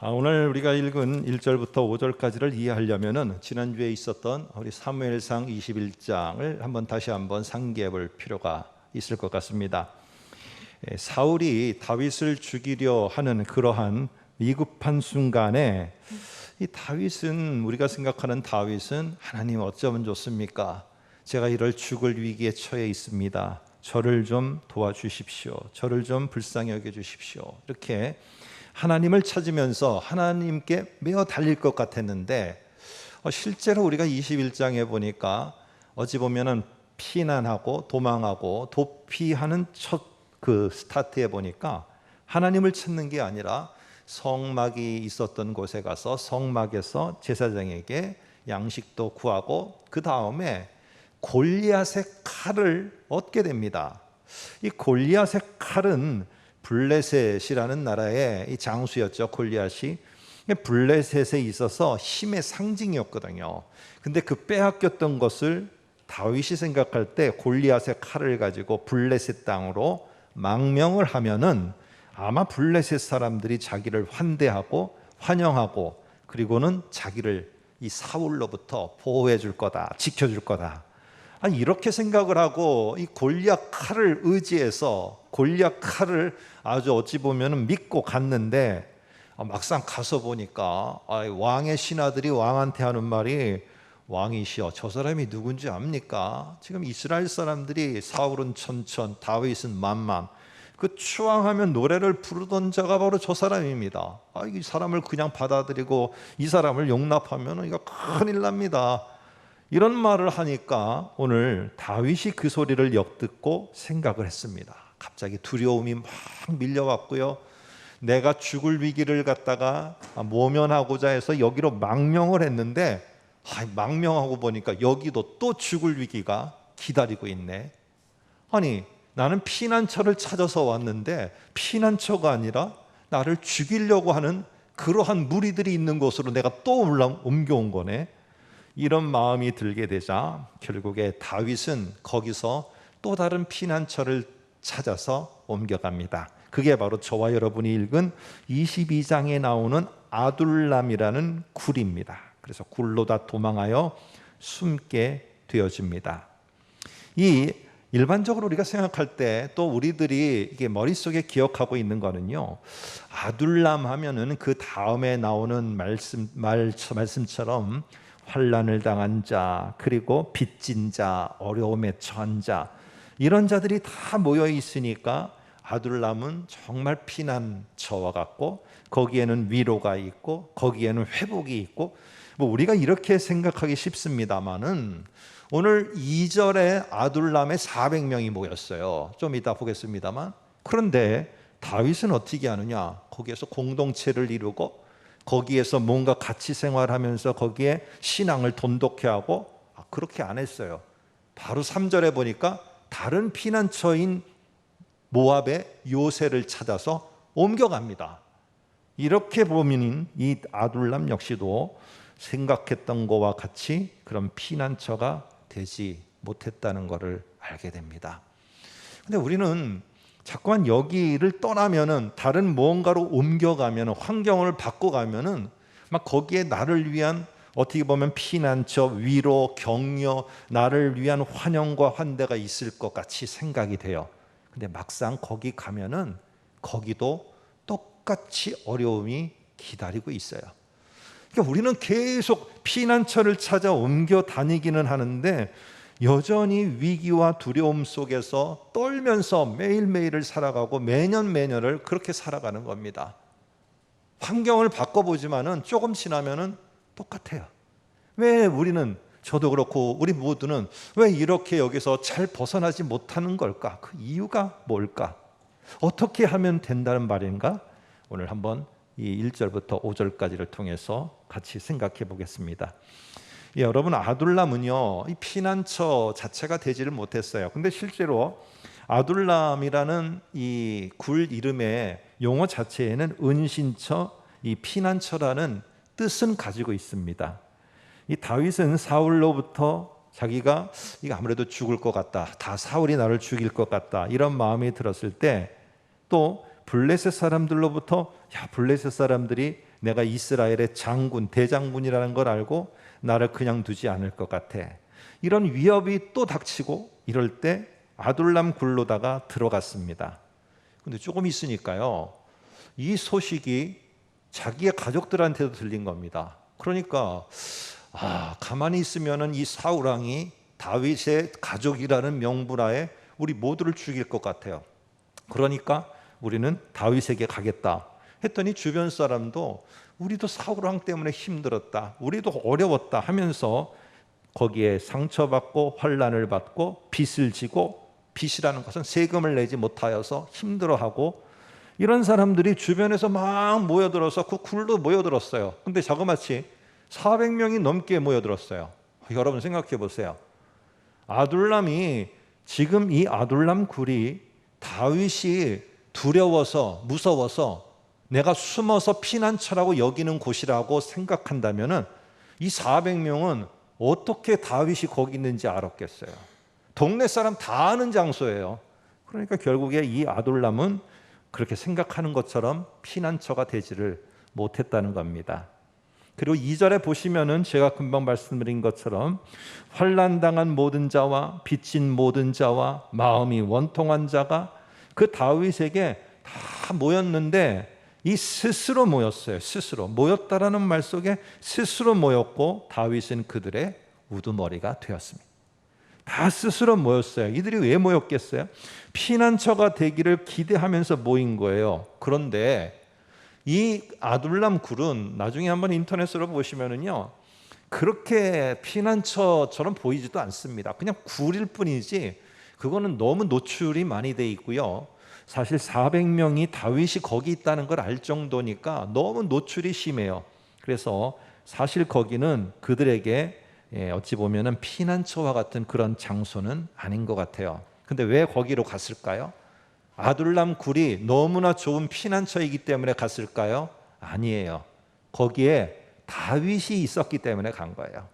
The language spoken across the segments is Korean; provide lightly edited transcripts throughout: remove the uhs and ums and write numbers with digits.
오늘 우리가 읽은 1절부터 5절까지를 이해하려면은 지난주에 있었던 우리 사무엘상 21장을 다시 한번 상기해 볼 필요가 있을 것 같습니다. 사울이 다윗을 죽이려 하는 그러한 위급한 순간에 이 다윗은, 우리가 생각하는 다윗은, 하나님 어쩌면 좋습니까? 제가 이럴 죽을 위기에 처해 있습니다. 저를 좀 도와주십시오. 저를 좀 불쌍히 여겨주십시오. 이렇게 하나님을 찾으면서 하나님께 매어 달릴 것 같았는데, 실제로 우리가 21장에 보니까 어찌 보면은 피난하고 도망하고 도피하는 첫 그 스타트에 보니까 하나님을 찾는 게 아니라 성막이 있었던 곳에 가서 성막에서 제사장에게 양식도 구하고 그 다음에 골리앗의 칼을 얻게 됩니다. 이 골리앗의 칼은 블레셋이라는 나라의 이 장수였죠. 골리앗이 블레셋에 있어서 힘의 상징이었거든요. 근데 그 빼앗겼던 것을 다윗이 생각할 때 골리앗의 칼을 가지고 블레셋 땅으로 망명을 하면은 아마 블레셋 사람들이 자기를 환대하고 환영하고, 그리고는 자기를 이 사울로부터 보호해 줄 거다, 지켜줄 거다. 이렇게 생각을 하고 이 골리앗 칼을 의지해서 골리앗 칼을 아주 어찌 보면 믿고 갔는데, 막상 가서 보니까 왕의 신하들이 왕한테 하는 말이, 왕이시여, 저 사람이 누군지 압니까? 지금 이스라엘 사람들이 사울은 천천, 다윗은 만만, 그 추앙하면 노래를 부르던 자가 바로 저 사람입니다. 이 사람을 그냥 받아들이고 이 사람을 용납하면 이거 큰일 납니다. 이런 말을 하니까 오늘 다윗이 그 소리를 엿듣고 생각을 했습니다. 갑자기 두려움이 막 밀려왔고요. 내가 죽을 위기를 갖다가 모면하고자 해서 여기로 망명을 했는데, 망명하고 보니까 여기도 또 죽을 위기가 기다리고 있네. 아니, 나는 피난처를 찾아서 왔는데 피난처가 아니라 나를 죽이려고 하는 그러한 무리들이 있는 곳으로 내가 또 옮겨온 거네. 이런 마음이 들게 되자 결국에 다윗은 거기서 또 다른 피난처를 찾아서 옮겨갑니다. 그게 바로 저와 여러분이 읽은 22장에 나오는 아둘람이라는 굴입니다. 그래서 굴로 다 도망하여 숨게 되어집니다. 이 일반적으로 우리가 생각할 때 또 우리들이 이게 머릿속에 기억하고 있는 거는요, 아둘람 하면은 그 다음에 나오는 말씀처럼 환난을 당한 자, 그리고 빚진 자, 어려움에 처한 자, 이런 자들이 다 모여 있으니까 아둘람은 정말 피난처와 같고, 거기에는 위로가 있고 거기에는 회복이 있고, 우리가 이렇게 생각하기 쉽습니다만은 오늘 2절에 아둘람에 400명이 모였어요. 좀 이따 보겠습니다만, 그런데 다윗은 어떻게 하느냐? 거기에서 공동체를 이루고 거기에서 뭔가 같이 생활하면서 거기에 신앙을 돈독해 하고, 그렇게 안 했어요. 바로 3절에 보니까 다른 피난처인 모압의 요새를 찾아서 옮겨갑니다. 이렇게 보면 이 아둘람 역시도 생각했던 것과 같이 그런 피난처가 되지 못했다는 것을 알게 됩니다. 근데 우리는 자꾸만 여기를 떠나면은, 다른 무언가로 옮겨가면은, 환경을 바꿔가면은 막 거기에 나를 위한, 어떻게 보면 피난처, 위로, 격려, 나를 위한 환영과 환대가 있을 것 같이 생각이 돼요. 근데 막상 거기 가면은 거기도 똑같이 어려움이 기다리고 있어요. 그러니까 우리는 계속 피난처를 찾아 옮겨 다니기는 하는데 여전히 위기와 두려움 속에서 떨면서 매일매일을 살아가고 매년매년을 그렇게 살아가는 겁니다. 환경을 바꿔보지만은 조금 지나면은 똑같아요. 왜 우리는, 저도 그렇고 우리 모두는 왜 이렇게 여기서 잘 벗어나지 못하는 걸까? 그 이유가 뭘까? 어떻게 하면 된다는 말인가? 오늘 한번 이 1절부터 5절까지를 통해서 같이 생각해 보겠습니다. 여러분, 아둘람은요, 이 피난처 자체가 되지를 못했어요. 근데 실제로 아둘람이라는 이 굴 이름의 용어 자체에는 은신처, 이 피난처라는 뜻은 가지고 있습니다. 이 다윗은 사울로부터 자기가 이거 아무래도 죽을 것 같다, 다 사울이 나를 죽일 것 같다, 이런 마음이 들었을 때, 또 블레셋 사람들로부터 블레셋 사람들이 내가 이스라엘의 장군, 대장군이라는 걸 알고 나를 그냥 두지 않을 것 같아. 이런 위협이 또 닥치고 이럴 때 아둘람 굴로다가 들어갔습니다. 근데 조금 있으니까요, 이 소식이 자기의 가족들한테도 들린 겁니다. 그러니까 가만히 있으면은 이 사울 왕이 다윗의 가족이라는 명분하에 우리 모두를 죽일 것 같아요. 그러니까 우리는 다윗에게 가겠다 했더니 주변 사람도 우리도 사울 왕 때문에 힘들었다, 우리도 어려웠다 하면서 거기에 상처받고 환난을 받고 빚을 지고, 빚이라는 것은 세금을 내지 못하여서 힘들어하고, 이런 사람들이 주변에서 막 모여들어서 그 굴로 모여들었어요. 근데 자그마치 400명이 넘게 모여들었어요. 여러분 생각해 보세요. 아둘람이, 지금 이 아둘람 굴이 다윗이 두려워서 무서워서 내가 숨어서 피난처라고 여기는 곳이라고 생각한다면은 이 400명은 어떻게 다윗이 거기 있는지 알았겠어요. 동네 사람 다 아는 장소예요. 그러니까 결국에 이 아둘람은 그렇게 생각하는 것처럼 피난처가 되지를 못했다는 겁니다. 그리고 2절에 보시면은 제가 금방 말씀드린 것처럼 환난당한 모든 자와 빚진 모든 자와 마음이 원통한 자가 그 다윗에게 다 모였는데, 이 스스로 모였어요. 스스로 모였다라는 말 속에 스스로 모였고 다윗은 그들의 우두머리가 되었습니다. 다 스스로 모였어요. 이들이 왜 모였겠어요? 피난처가 되기를 기대하면서 모인 거예요. 그런데 이 아둘람 굴은 나중에 한번 인터넷으로 보시면은요, 그렇게 피난처처럼 보이지도 않습니다. 그냥 굴일 뿐이지 그거는 너무 노출이 많이 돼 있고요. 사실 400명이 다윗이 거기 있다는 걸 알 정도니까 너무 노출이 심해요. 그래서 사실 거기는 그들에게 어찌 보면은 피난처와 같은 그런 장소는 아닌 것 같아요. 근데 왜 거기로 갔을까요? 아둘람 굴이 너무나 좋은 피난처이기 때문에 갔을까요? 아니에요. 거기에 다윗이 있었기 때문에 간 거예요.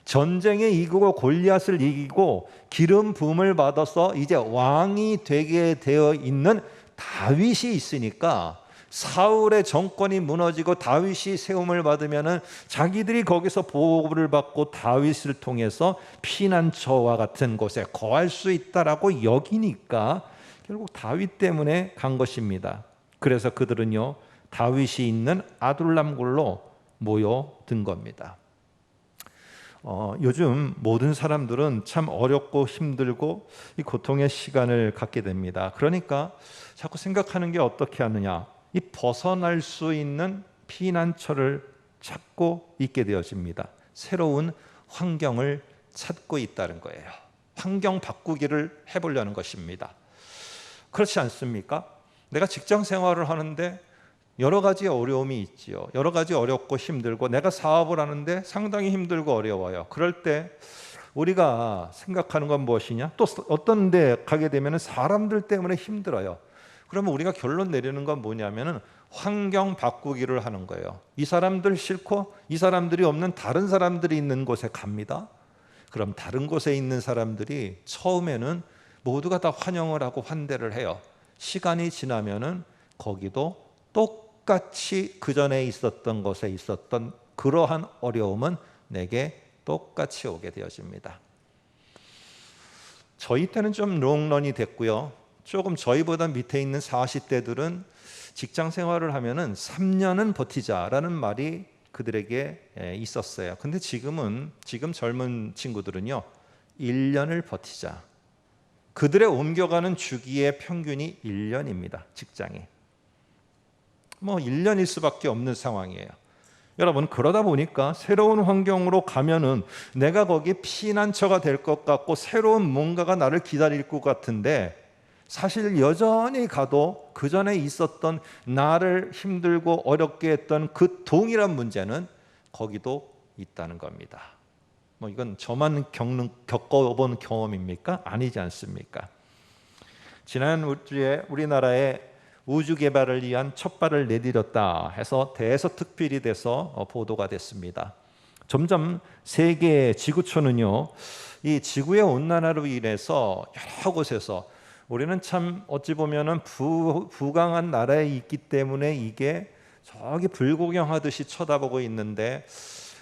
전쟁에 이기고 골리앗을 이기고 기름 부음을 받아서 이제 왕이 되게 되어 있는 다윗이 있으니까, 사울의 정권이 무너지고 다윗이 세움을 받으면은 자기들이 거기서 보호를 받고 다윗을 통해서 피난처와 같은 곳에 거할 수 있다라고 여기니까 결국 다윗 때문에 간 것입니다. 그래서 그들은요, 다윗이 있는 아둘람 굴로 모여든 겁니다. 요즘 모든 사람들은 참 어렵고 힘들고 이 고통의 시간을 갖게 됩니다. 그러니까 자꾸 생각하는 게 어떻게 하느냐, 이 벗어날 수 있는 피난처를 찾고 있게 되어집니다. 새로운 환경을 찾고 있다는 거예요. 환경 바꾸기를 해보려는 것입니다. 그렇지 않습니까? 내가 직장 생활을 하는데 여러 가지 어려움이 있지요. 여러 가지 어렵고 힘들고, 내가 사업을 하는데 상당히 힘들고 어려워요. 그럴 때 우리가 생각하는 건 무엇이냐? 또 어떤 데 가게 되면 사람들 때문에 힘들어요. 그러면 우리가 결론 내리는 건 뭐냐면은 환경 바꾸기를 하는 거예요. 이 사람들 싫고 이 사람들이 없는 다른 사람들이 있는 곳에 갑니다. 그럼 다른 곳에 있는 사람들이 처음에는 모두가 다 환영을 하고 환대를 해요. 시간이 지나면은 거기도 똑같이 그 전에 있었던 곳에 있었던 그러한 어려움은 내게 똑같이 오게 되어집니다. 저희 때는 좀 롱런이 됐고요. 조금 저희보다 밑에 있는 40대들은 직장 생활을 하면은 3년은 버티자라는 말이 그들에게 있었어요. 근데 지금 젊은 친구들은요, 1년을 버티자. 그들의 옮겨가는 주기의 평균이 1년입니다. 직장이. 1년일 수밖에 없는 상황이에요. 여러분, 그러다 보니까 새로운 환경으로 가면은 내가 거기에 피난처가 될 것 같고 새로운 뭔가가 나를 기다릴 것 같은데, 사실 여전히 가도 그 전에 있었던 나를 힘들고 어렵게 했던 그 동일한 문제는 거기도 있다는 겁니다. 이건 저만 겪어본 경험입니까? 아니지 않습니까? 지난 주에 우리나라에 우주 개발을 위한 첫 발을 내디뎠다 해서 대서특필이 돼서 보도가 됐습니다. 점점 세계 지구촌은요, 이 지구의 온난화로 인해서 여러 곳에서 우리는 참 어찌 보면은 부강한 나라에 있기 때문에 이게 저기 불구경하듯이 쳐다보고 있는데,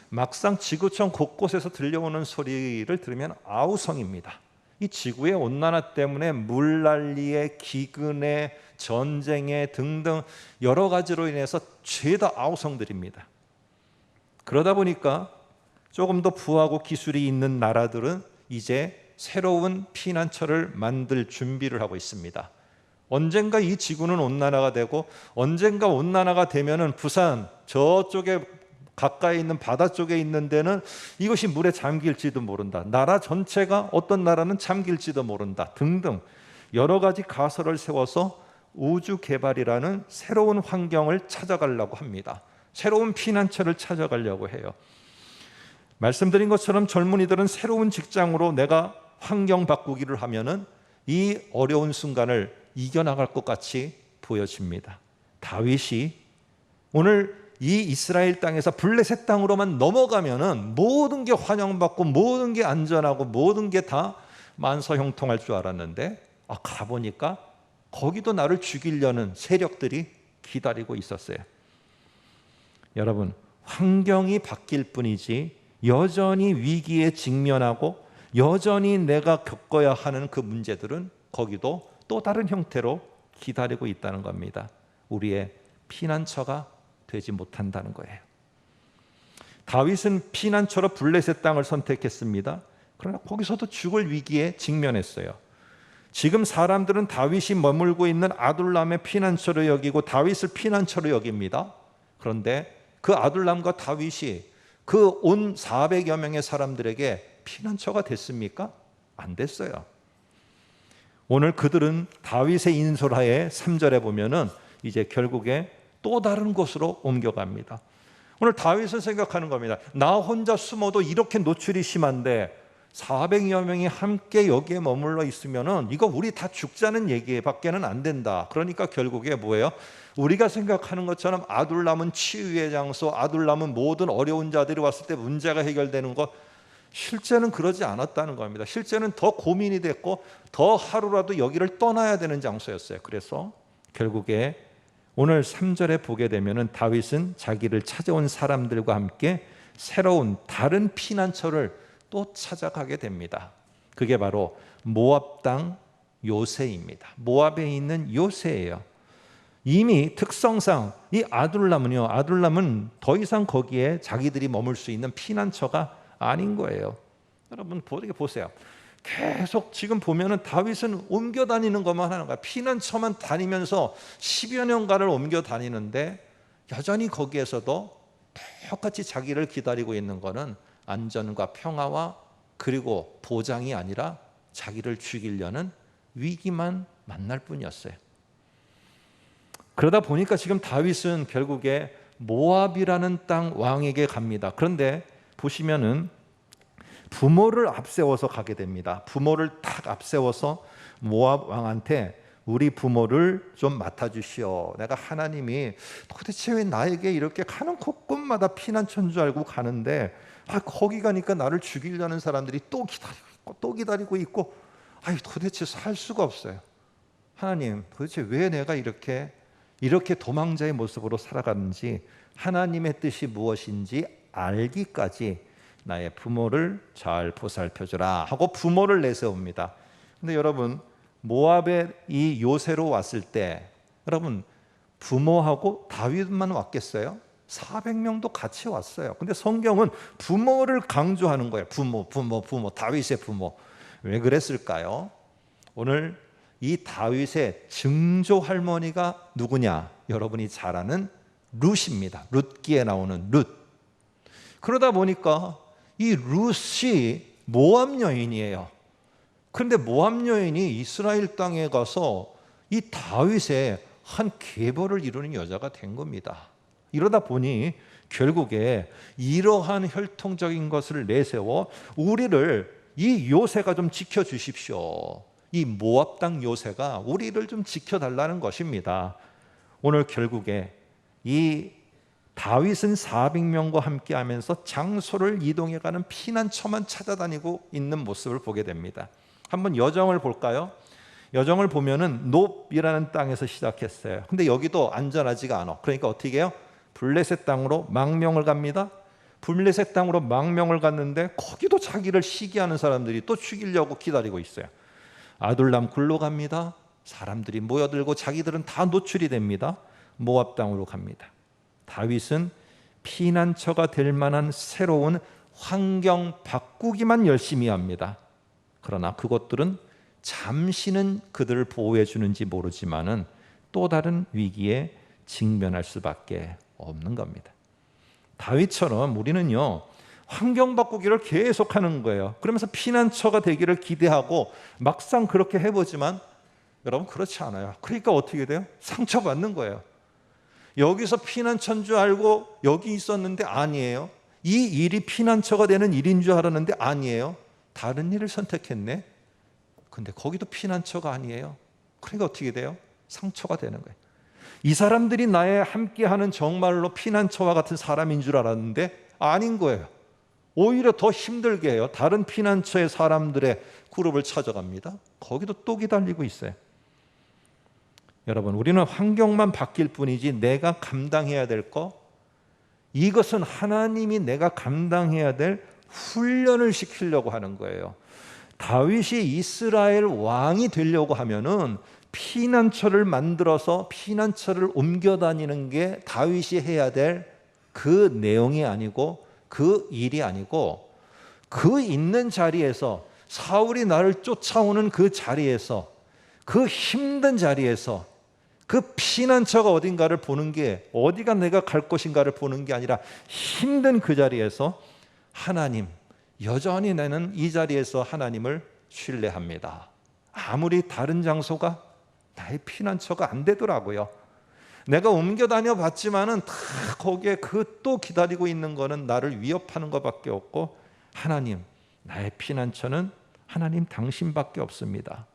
막상 지구촌 곳곳에서 들려오는 소리를 들으면 아우성입니다. 이 지구의 온난화 때문에 물난리에 기근에 전쟁에 등등 여러 가지로 인해서 죄다 아우성들입니다. 그러다 보니까 조금 더 부하고 기술이 있는 나라들은 이제 새로운 피난처를 만들 준비를 하고 있습니다. 언젠가 이 지구는 온난화가 되고, 언젠가 온난화가 되면은 부산 저쪽에 가까이 있는 바다 쪽에 있는 데는 이것이 물에 잠길지도 모른다. 나라 전체가 어떤 나라는 잠길지도 모른다. 등등 여러 가지 가설을 세워서 우주 개발이라는 새로운 환경을 찾아가려고 합니다. 새로운 피난처를 찾아가려고 해요. 말씀드린 것처럼 젊은이들은 새로운 직장으로 내가 환경 바꾸기를 하면은 이 어려운 순간을 이겨나갈 것 같이 보여집니다. 다윗이 오늘 이 이스라엘 땅에서 블레셋 땅으로만 넘어가면은 모든 게 환영받고 모든 게 안전하고 모든 게 다 만사형통할 줄 알았는데, 가보니까 거기도 나를 죽이려는 세력들이 기다리고 있었어요. 여러분, 환경이 바뀔 뿐이지 여전히 위기에 직면하고 여전히 내가 겪어야 하는 그 문제들은 거기도 또 다른 형태로 기다리고 있다는 겁니다. 우리의 피난처가 되지 못한다는 거예요. 다윗은 피난처로 블레셋 땅을 선택했습니다. 그러나 거기서도 죽을 위기에 직면했어요. 지금 사람들은 다윗이 머물고 있는 아둘람의 피난처로 여기고 다윗을 피난처로 여깁니다. 그런데 그 아둘람과 다윗이 그 온 400여 명의 사람들에게 피난처가 됐습니까? 안 됐어요. 오늘 그들은 다윗의 인솔하에 3절에 보면은 이제 결국에 또 다른 곳으로 옮겨갑니다. 오늘 다윗은 생각하는 겁니다. 나 혼자 숨어도 이렇게 노출이 심한데 400여 명이 함께 여기에 머물러 있으면은 이거 우리 다 죽자는 얘기밖에는 안 된다. 그러니까 결국에 뭐예요? 우리가 생각하는 것처럼 아둘람은 치유의 장소, 아둘람은 모든 어려운 자들이 왔을 때 문제가 해결되는 것, 실제는 그러지 않았다는 겁니다. 실제는 더 고민이 됐고 더 하루라도 여기를 떠나야 되는 장소였어요. 그래서 결국에 오늘 3절에 보게 되면은 다윗은 자기를 찾아온 사람들과 함께 새로운 다른 피난처를 또 찾아가게 됩니다. 그게 바로 모압 땅 요새입니다. 모압에 있는 요새예요. 이미 특성상 이 아둘람은 더 이상 거기에 자기들이 머물 수 있는 피난처가 아닌 거예요. 여러분 보세요. 계속 지금 보면은 다윗은 옮겨 다니는 것만 하는 거야. 피난처만 다니면서 10여 년간을 옮겨 다니는데 여전히 거기에서도 똑같이 자기를 기다리고 있는 거는 안전과 평화와 그리고 보장이 아니라 자기를 죽이려는 위기만 만날 뿐이었어요. 그러다 보니까 지금 다윗은 결국에 모압이라는 땅 왕에게 갑니다. 그런데 보시면은 부모를 앞세워서 가게 됩니다. 부모를 탁 앞세워서 모압 왕한테 우리 부모를 좀 맡아주시오. 내가 하나님이 도대체 왜 나에게 이렇게 가는 곳곳마다 피난처인 줄 알고 가는데 거기 가니까 나를 죽이려는 사람들이 또 기다리고 있고 도대체 살 수가 없어요. 하나님, 도대체 왜 내가 이렇게 도망자의 모습으로 살아가는지, 하나님의 뜻이 무엇인지 알기까지 나의 부모를 잘 보살펴주라 하고 부모를 내세웁니다. 근데 여러분, 모압의 이 요새로 왔을 때 여러분 부모하고 다윗만 왔겠어요? 400명도 같이 왔어요. 근데 성경은 부모를 강조하는 거예요. 부모, 다윗의 부모. 왜 그랬을까요? 오늘 이 다윗의 증조 할머니가 누구냐? 여러분이 잘 아는 룻입니다. 룻기에 나오는 룻. 그러다 보니까 이 룻이 모압 여인이에요. 그런데 모압 여인이 이스라엘 땅에 가서 이 다윗의 한 계보를 이루는 여자가 된 겁니다. 이러다 보니 결국에 이러한 혈통적인 것을 내세워 우리를 이 요새가 좀 지켜주십시오. 이 모압 땅 요새가 우리를 좀 지켜달라는 것입니다. 오늘 결국에 이 다윗은 400명과 함께 하면서 장소를 이동해가는 피난처만 찾아다니고 있는 모습을 보게 됩니다. 한번 여정을 볼까요? 여정을 보면은 놉이라는 땅에서 시작했어요. 근데 여기도 안전하지가 않아. 그러니까 어떻게 해요? 블레셋 땅으로 망명을 갑니다. 블레셋 땅으로 망명을 갔는데 거기도 자기를 시기하는 사람들이 또 죽이려고 기다리고 있어요. 아둘람 굴로 갑니다. 사람들이 모여들고 자기들은 다 노출이 됩니다. 모압 땅으로 갑니다. 다윗은 피난처가 될 만한 새로운 환경 바꾸기만 열심히 합니다. 그러나 그것들은 잠시는 그들을 보호해 주는지 모르지만은 또 다른 위기에 직면할 수밖에 없는 겁니다. 다윗처럼 우리는요, 환경 바꾸기를 계속하는 거예요. 그러면서 피난처가 되기를 기대하고 막상 그렇게 해보지만 여러분 그렇지 않아요. 그러니까 어떻게 돼요? 상처받는 거예요. 여기서 피난처인 줄 알고 여기 있었는데 아니에요. 이 일이 피난처가 되는 일인 줄 알았는데 아니에요. 다른 일을 선택했네. 근데 거기도 피난처가 아니에요. 그러니까 어떻게 돼요? 상처가 되는 거예요. 이 사람들이 나의 함께하는 정말로 피난처와 같은 사람인 줄 알았는데 아닌 거예요. 오히려 더 힘들게 해요. 다른 피난처의 사람들의 그룹을 찾아갑니다. 거기도 또 기다리고 있어요. 여러분, 우리는 환경만 바뀔 뿐이지 내가 감당해야 될 거, 이것은 하나님이 내가 감당해야 될 훈련을 시키려고 하는 거예요. 다윗이 이스라엘 왕이 되려고 하면은 피난처를 만들어서 피난처를 옮겨 다니는 게 다윗이 해야 될 그 내용이 아니고 그 일이 아니고 그 있는 자리에서 사울이 나를 쫓아오는 그 자리에서 그 힘든 자리에서 그 피난처가 어딘가를 보는 게 어디가 내가 갈 것인가를 보는 게 아니라 힘든 그 자리에서 하나님, 여전히 나는 이 자리에서 하나님을 신뢰합니다. 아무리 다른 장소가 나의 피난처가 안 되더라고요. 내가 옮겨 다녀 봤지만은 다 거기에 그 또 기다리고 있는 거는 나를 위협하는 것밖에 없고 하나님, 나의 피난처는 하나님 당신밖에 없습니다.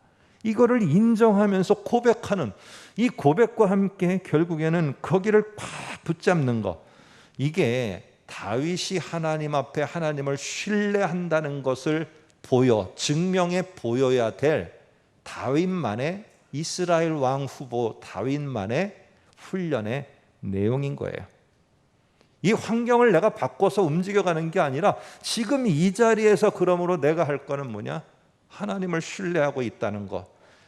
이거를 인정하면서 고백하는 이 고백과 함께 결국에는 거기를 꽉 붙잡는 것, 이게 다윗이 하나님 앞에 하나님을 신뢰한다는 것을 증명해 보여야 될 다윗만의, 이스라엘 왕 후보 다윗만의 훈련의 내용인 거예요. 이 환경을 내가 바꿔서 움직여가는 게 아니라 지금 이 자리에서 그러므로 내가 할 거는 뭐냐? 하나님을 신뢰하고 있다는 것.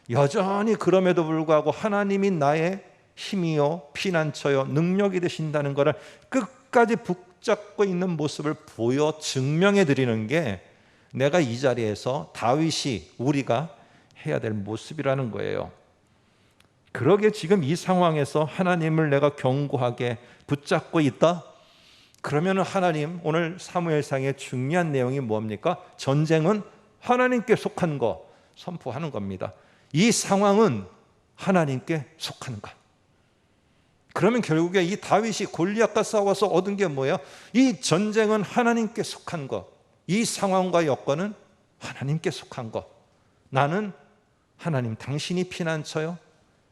여전히 그럼에도 불구하고 하나님이 나의 힘이요, 피난처요, 능력이 되신다는 것을 끝까지 붙잡고 있는 모습을 증명해 드리는 게 내가 이 자리에서 다윗이 우리가 해야 될 모습이라는 거예요. 그러게 지금 이 상황에서 하나님을 내가 견고하게 붙잡고 있다? 그러면 하나님, 오늘 사무엘상의 중요한 내용이 뭡니까? 전쟁은 하나님께 속한 거 선포하는 겁니다. 이 상황은 하나님께 속한 것. 그러면 결국에 이 다윗이 골리앗과 싸워서 얻은 게 뭐예요? 이 전쟁은 하나님께 속한 것. 이 상황과 여건은 하나님께 속한 것. 나는 하나님, 당신이 피난처요,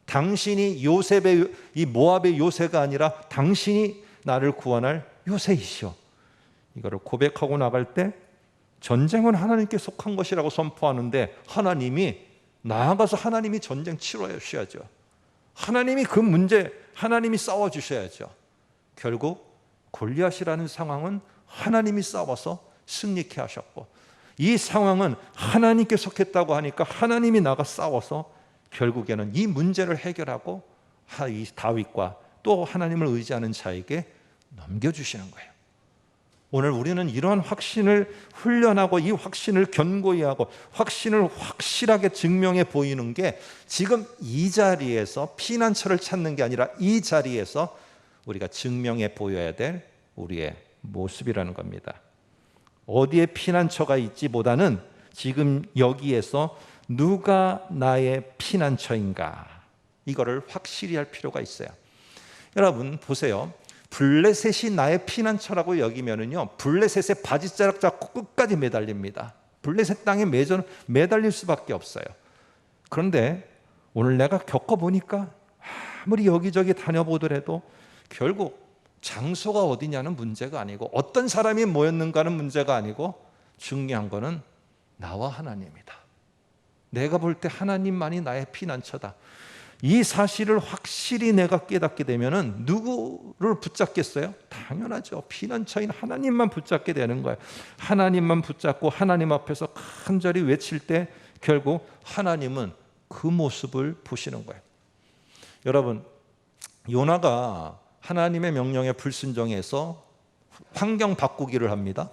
당신이 요셉의, 이 모압의 요새가 아니라 당신이 나를 구원할 요새이시오. 이거를 고백하고 나갈 때 전쟁은 하나님께 속한 것이라고 선포하는데 하나님이 나아가서 하나님이 전쟁 치러야 주셔야죠. 하나님이 그 문제 하나님이 싸워 주셔야죠. 결국 골리앗이라는 상황은 하나님이 싸워서 승리케 하셨고, 이 상황은 하나님께 속했다고 하니까 하나님이 나가 싸워서 결국에는 이 문제를 해결하고 이 다윗과 또 하나님을 의지하는 자에게 넘겨주시는 거예요. 오늘 우리는 이러한 확신을 훈련하고 이 확신을 견고히 하고 확신을 확실하게 증명해 보이는 게 지금 이 자리에서 피난처를 찾는 게 아니라 이 자리에서 우리가 증명해 보여야 될 우리의 모습이라는 겁니다. 어디에 피난처가 있지보다는 지금 여기에서 누가 나의 피난처인가, 이거를 확실히 할 필요가 있어요. 여러분 보세요. 블레셋이 나의 피난처라고 여기면은요, 블레셋의 바지자락 잡고 끝까지 매달립니다. 블레셋 땅에 매달릴 수밖에 없어요. 그런데 오늘 내가 겪어보니까 아무리 여기저기 다녀보더라도 결국 장소가 어디냐는 문제가 아니고 어떤 사람이 모였는가는 문제가 아니고 중요한 거는 나와 하나님이다. 내가 볼 때 하나님만이 나의 피난처다. 이 사실을 확실히 내가 깨닫게 되면은 누구를 붙잡겠어요? 당연하죠. 피난처인 하나님만 붙잡게 되는 거예요. 하나님만 붙잡고 하나님 앞에서 간절히 외칠 때 결국 하나님은 그 모습을 보시는 거예요. 여러분, 요나가 하나님의 명령에 불순종해서 환경 바꾸기를 합니다.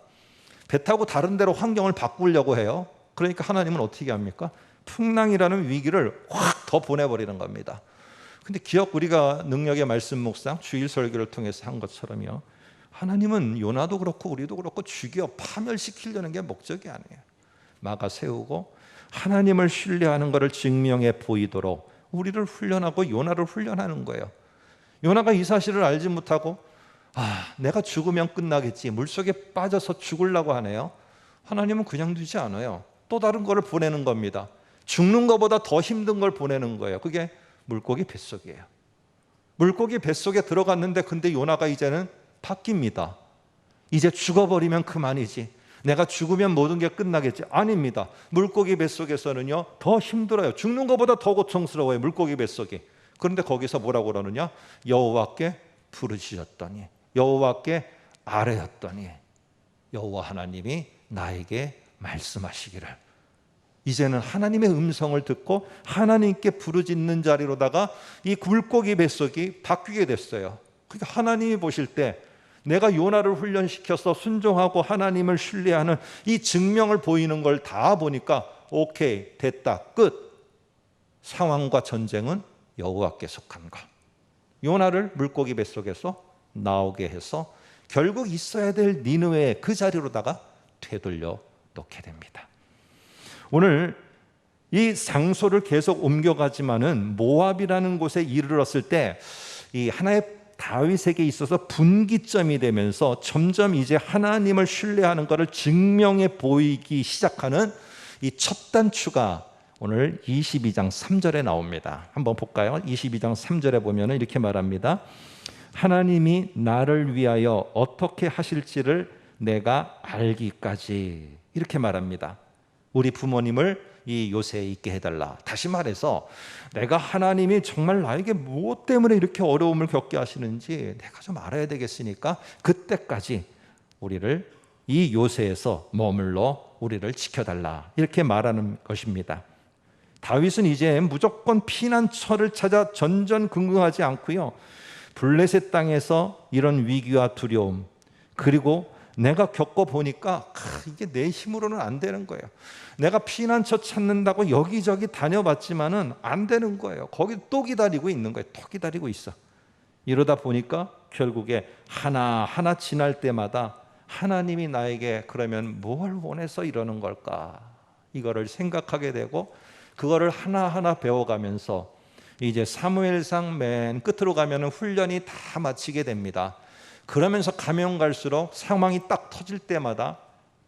배 타고 다른 데로 환경을 바꾸려고 해요. 그러니까 하나님은 어떻게 합니까? 풍랑이라는 위기를 확 더 보내버리는 겁니다. 근데 우리가 능력의 말씀 묵상 주일 설교를 통해서 한 것처럼요, 하나님은 요나도 그렇고 우리도 그렇고 죽여 파멸시키려는 게 목적이 아니에요. 막아 세우고 하나님을 신뢰하는 것을 증명해 보이도록 우리를 훈련하고 요나를 훈련하는 거예요. 요나가 이 사실을 알지 못하고 내가 죽으면 끝나겠지, 물속에 빠져서 죽으려고 하네요. 하나님은 그냥 두지 않아요. 또 다른 거를 보내는 겁니다. 죽는 것보다 더 힘든 걸 보내는 거예요. 그게 물고기 뱃속이에요. 물고기 뱃속에 들어갔는데 근데 요나가 이제는 바뀝니다. 이제 죽어버리면 그만이지, 내가 죽으면 모든 게 끝나겠지. 아닙니다. 물고기 뱃속에서는요 더 힘들어요. 죽는 것보다 더 고통스러워요, 물고기 뱃속이. 그런데 거기서 뭐라고 그러느냐? 여호와께 부르짖었더니, 여호와께 아뢰었더니 여호와 하나님이 나에게 말씀하시기를. 이제는 하나님의 음성을 듣고 하나님께 부르짖는 자리로다가 이 물고기 뱃속이 바뀌게 됐어요. 그러니까 하나님이 보실 때 내가 요나를 훈련시켜서 순종하고 하나님을 신뢰하는 이 증명을 보이는 걸 다 보니까 오케이, 됐다, 끝. 상황과 전쟁은 여호와께 속한 것. 요나를 물고기 뱃속에서 나오게 해서 결국 있어야 될 니느웨의 그 자리로다가 되돌려 놓게 됩니다. 오늘 이 장소를 계속 옮겨가지만은 모압이라는 곳에 이르렀을 때 이 하나의 다윗에게 있어서 분기점이 되면서 점점 이제 하나님을 신뢰하는 것을 증명해 보이기 시작하는 이 첫 단추가 오늘 22장 3절에 나옵니다. 한번 볼까요? 22장 3절에 보면 이렇게 말합니다. 하나님이 나를 위하여 어떻게 하실지를 내가 알기까지, 이렇게 말합니다. 우리 부모님을 이 요새에 있게 해달라. 다시 말해서 내가 하나님이 정말 나에게 무엇 때문에 이렇게 어려움을 겪게 하시는지 내가 좀 알아야 되겠으니까 그때까지 우리를 이 요새에서 머물러 우리를 지켜달라, 이렇게 말하는 것입니다. 다윗은 이제 무조건 피난처를 찾아 전전긍긍하지 않고요, 블레셋 땅에서 이런 위기와 두려움, 그리고 내가 겪어보니까 이게 내 힘으로는 안 되는 거예요. 내가 피난처 찾는다고 여기저기 다녀봤지만은 안 되는 거예요. 거기 또 기다리고 있는 거예요. 또 기다리고 있어. 이러다 보니까 결국에 하나하나 지날 때마다 하나님이 나에게 그러면 뭘 원해서 이러는 걸까? 이거를 생각하게 되고 그거를 하나하나 배워가면서 이제 사무엘상 맨 끝으로 가면은 훈련이 다 마치게 됩니다. 그러면서 가면 갈수록 상황이 딱 터질 때마다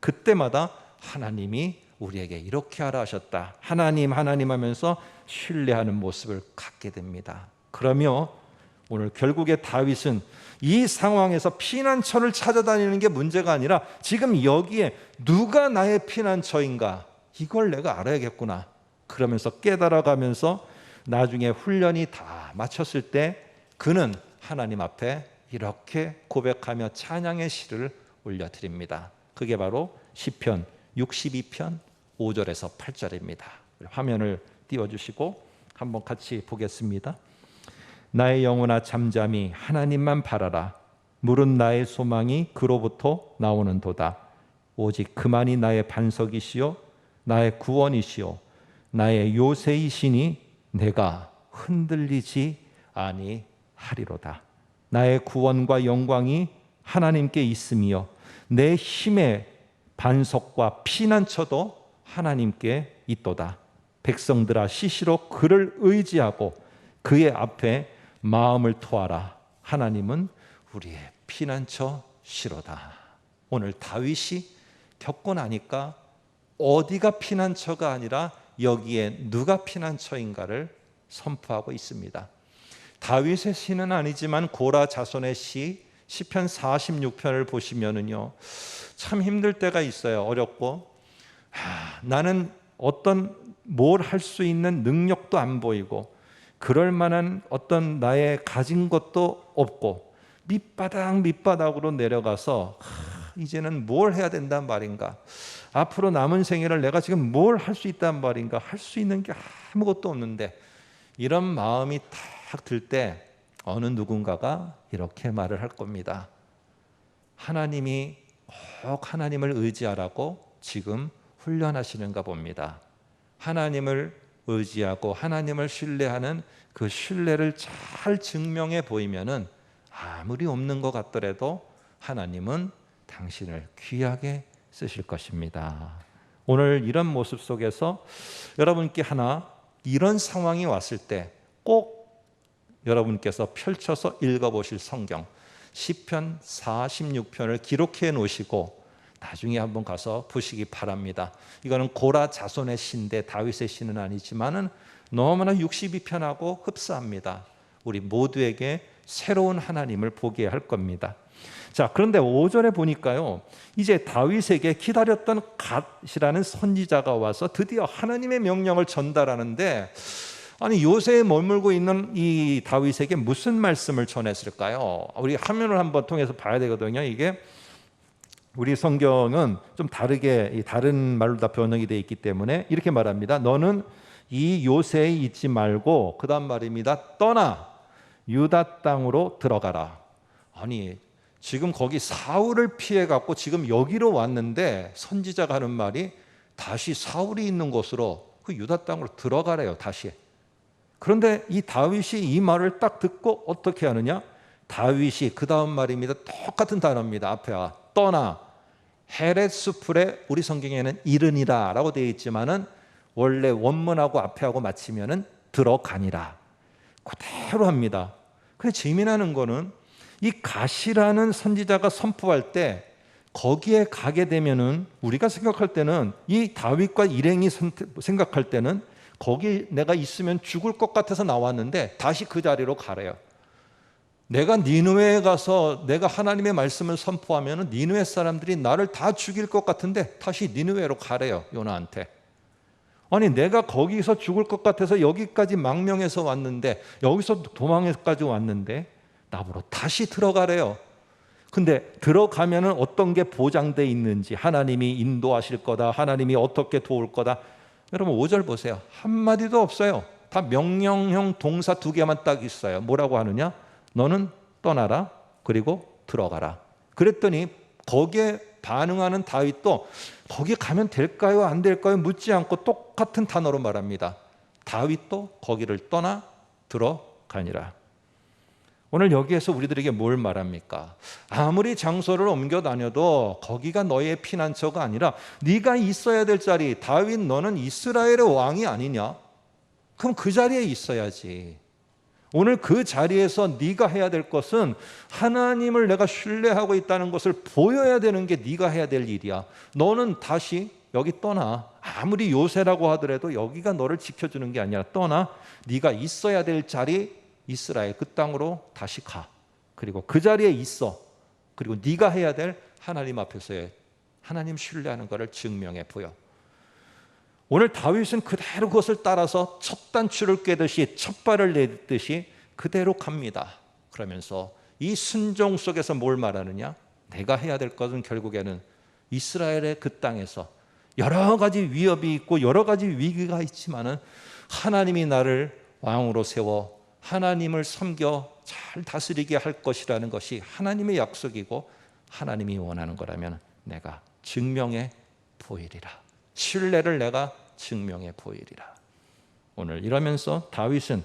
그때마다 하나님이 우리에게 이렇게 하라 하셨다, 하나님 하면서 신뢰하는 모습을 갖게 됩니다. 그러며 오늘 결국에 다윗은 이 상황에서 피난처를 찾아다니는 게 문제가 아니라 지금 여기에 누가 나의 피난처인가, 이걸 내가 알아야겠구나, 그러면서 깨달아가면서 나중에 훈련이 다 마쳤을 때 그는 하나님 앞에 이렇게 고백하며 찬양의 시를 올려드립니다. 그게 바로 시편 62편 5절에서 8절입니다. 화면을 띄워주시고 한번 같이 보겠습니다. 나의 영혼아 잠잠히 하나님만 바라라. 물은 나의 소망이 그로부터 나오는도다. 오직 그만이 나의 반석이시요 나의 구원이시요 나의 요새이시니 내가 흔들리지 아니하리로다. 나의 구원과 영광이 하나님께 있으며 내 힘의 반석과 피난처도 하나님께 있도다. 백성들아 시시로 그를 의지하고 그의 앞에 마음을 토하라. 하나님은 우리의 피난처시로다. 오늘 다윗이 겪고 나니까 어디가 피난처가 아니라 여기에 누가 피난처인가를 선포하고 있습니다. 다윗의 시는 아니지만 고라 자손의 시 시편 46편을 보시면은요, 참 힘들 때가 있어요. 어렵고 나는 어떤 뭘 할 수 있는 능력도 안 보이고 그럴 만한 어떤 나의 가진 것도 없고 밑바닥으로 내려가서 이제는 뭘 해야 된단 말인가? 앞으로 남은 생애를 내가 지금 뭘 할 수 있단 말인가? 할 수 있는 게 아무것도 없는데 이런 마음이 딱 들 때 어느 누군가가 이렇게 말을 할 겁니다. 하나님이 꼭 하나님을 의지하라고 지금 훈련하시는가 봅니다. 하나님을 의지하고 하나님을 신뢰하는 그 신뢰를 잘 증명해 보이면은 아무리 없는 것 같더라도 하나님은 당신을 귀하게 쓰실 것입니다. 오늘 이런 모습 속에서 여러분께 하나 이런 상황이 왔을 때 꼭 여러분께서 펼쳐서 읽어보실 성경 시편 46편을 기록해 놓으시고 나중에 한번 가서 보시기 바랍니다. 이거는 고라 자손의 시인데 다윗의 시는 아니지만은 너무나 62편하고 흡사합니다. 우리 모두에게 새로운 하나님을 보게 할 겁니다. 자, 그런데 5절에 보니까요, 이제 다윗에게 기다렸던 갓이라는 선지자가 와서 드디어 하나님의 명령을 전달하는데, 아니 요새에 머물고 있는 이 다윗에게 무슨 말씀을 전했을까요? 우리 화면을 한번 통해서 봐야 되거든요. 이게 우리 성경은 좀 다르게 다른 말로 다 변형이 되어 있기 때문에 이렇게 말합니다. 너는 이 요새에 있지 말고, 그 다음 말입니다, 떠나 유다 땅으로 들어가라. 아니 지금 거기 사울을 피해 갖고 지금 여기로 왔는데 선지자가 하는 말이 다시 사울이 있는 곳으로 그 유다 땅으로 들어가래요. 다시. 그런데 이 다윗이 이 말을 딱 듣고 어떻게 하느냐? 다윗이 그 다음 말입니다. 똑같은 단어입니다. 앞에 떠나 헤렛수풀에 우리 성경에는 이르니라 라고 되어 있지만은 원래 원문하고 앞에하고 맞추면은 들어가니라 그대로 합니다. 근데 재미나는 거는 이 갓이라는 선지자가 선포할 때 거기에 가게 되면은 우리가 생각할 때는 이 다윗과 일행이 생각할 때는 거기 내가 있으면 죽을 것 같아서 나왔는데 다시 그 자리로 가래요. 내가 니느웨에 가서 내가 하나님의 말씀을 선포하면 니느웨 사람들이 나를 다 죽일 것 같은데 다시 니느웨로 가래요. 요나한테. 아니 내가 거기서 죽을 것 같아서 여기까지 망명해서 왔는데, 여기서 도망해까지 왔는데 나보러 다시 들어가래요. 근데 들어가면은 어떤 게 보장돼 있는지, 하나님이 인도하실 거다, 하나님이 어떻게 도울 거다. 여러분 5절 보세요. 한마디도 없어요. 다 명령형 동사 2개만 딱 있어요. 뭐라고 하느냐? 너는 떠나라, 그리고 들어가라. 그랬더니 거기에 반응하는 다윗도 거기 가면 될까요 안 될까요 묻지 않고 똑같은 단어로 말합니다. 다윗도 거기를 떠나 들어가니라. 오늘 여기에서 우리들에게 뭘 말합니까? 아무리 장소를 옮겨 다녀도 거기가 너의 피난처가 아니라 네가 있어야 될 자리, 다윗 너는 이스라엘의 왕이 아니냐? 그럼 그 자리에 있어야지. 오늘 그 자리에서 네가 해야 될 것은 하나님을 내가 신뢰하고 있다는 것을 보여야 되는 게 네가 해야 될 일이야. 너는 다시 여기 떠나. 아무리 요새라고 하더라도 여기가 너를 지켜주는 게 아니라 떠나. 네가 있어야 될 자리 이스라엘 그 땅으로 다시 가. 그리고 그 자리에 있어. 그리고 네가 해야 될 하나님 앞에서의 하나님 신뢰하는 것을 증명해 보여. 오늘 다윗은 그대로 그것을 따라서 첫 단추를 꿰듯이 첫 발을 내딛듯이 그대로 갑니다. 그러면서 이 순종 속에서 뭘 말하느냐? 내가 해야 될 것은 결국에는 이스라엘의 그 땅에서 여러 가지 위협이 있고 여러 가지 위기가 있지만은 하나님이 나를 왕으로 세워 하나님을 섬겨 잘 다스리게 할 것이라는 것이 하나님의 약속이고 하나님이 원하는 거라면 내가 증명해 보이리라. 신뢰를 내가 증명해 보이리라. 오늘 이러면서 다윗은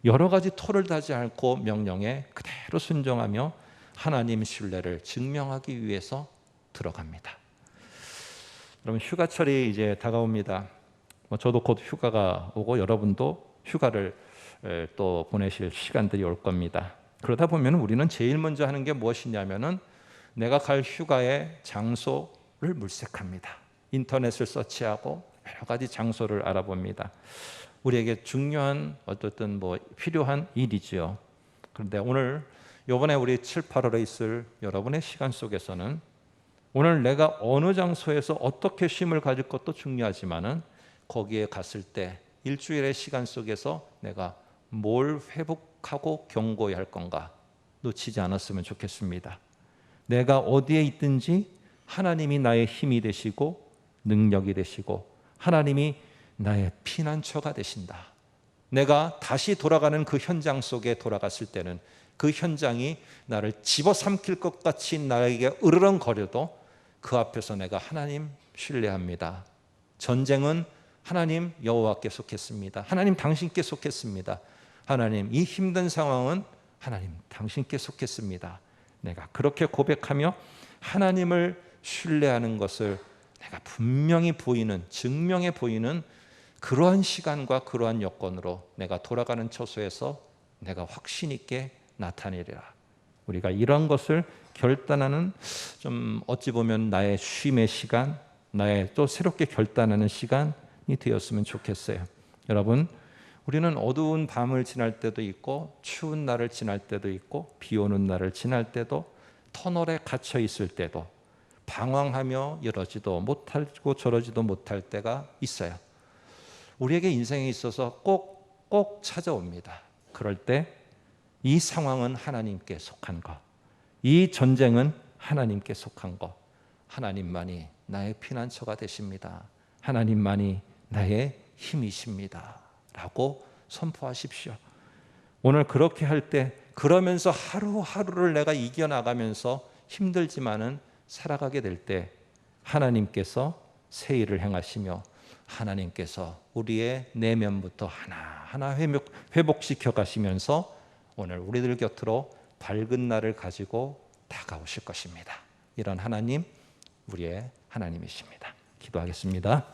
여러 가지 토를 다지 않고 명령에 그대로 순종하며 하나님 신뢰를 증명하기 위해서 들어갑니다. 여러분 휴가철이 이제 다가옵니다. 저도 곧 휴가가 오고 여러분도 휴가를 또 보내실 시간들이 올 겁니다. 그러다 보면 우리는 제일 먼저 하는 게 무엇이냐면은 내가 갈 휴가의 장소를 물색합니다. 인터넷을 서치하고 여러 가지 장소를 알아봅니다. 우리에게 중요한 어쨌든 필요한 일이지요. 그런데 오늘 이번에 우리 7, 8월에 있을 여러분의 시간 속에서는 오늘 내가 어느 장소에서 어떻게 쉼을 가질 것도 중요하지만은 거기에 갔을 때 일주일의 시간 속에서 내가 뭘 회복하고 경고해야 할 건가 놓치지 않았으면 좋겠습니다. 내가 어디에 있든지 하나님이 나의 힘이 되시고 능력이 되시고 하나님이 나의 피난처가 되신다. 내가 다시 돌아가는 그 현장 속에 돌아갔을 때는 그 현장이 나를 집어삼킬 것 같이 나에게 으르렁거려도 그 앞에서 내가 하나님 신뢰합니다. 전쟁은 하나님 여호와께 속했습니다. 하나님 당신께 속했습니다. 하나님 이 힘든 상황은 하나님 당신께 속했습니다. 내가 그렇게 고백하며 하나님을 신뢰하는 것을 내가 분명히 보이는, 증명해 보이는 그러한 시간과 그러한 여건으로 내가 돌아가는 처소에서 내가 확신 있게 나타내리라. 우리가 이런 것을 결단하는, 좀 어찌 보면 나의 쉼의 시간, 나의 또 새롭게 결단하는 시간이 되었으면 좋겠어요. 여러분, 우리는 어두운 밤을 지날 때도 있고 추운 날을 지날 때도 있고 비 오는 날을 지날 때도 터널에 갇혀 있을 때도 방황하며 이러지도 못하고 저러지도 못할 때가 있어요. 우리에게 인생에 있어서 꼭 찾아옵니다. 그럴 때 이 상황은 하나님께 속한 것, 이 전쟁은 하나님께 속한 것, 하나님만이 나의 피난처가 되십니다. 하나님만이 나의 힘이십니다. 라고 선포하십시오. 오늘 그렇게 할 때, 그러면서 하루하루를 내가 이겨나가면서 힘들지만은 살아가게 될 때 하나님께서 새 일을 행하시며 하나님께서 우리의 내면부터 하나하나 회복시켜 가시면서 오늘 우리들 곁으로 밝은 날을 가지고 다가오실 것입니다. 이런 하나님, 우리의 하나님이십니다. 기도하겠습니다.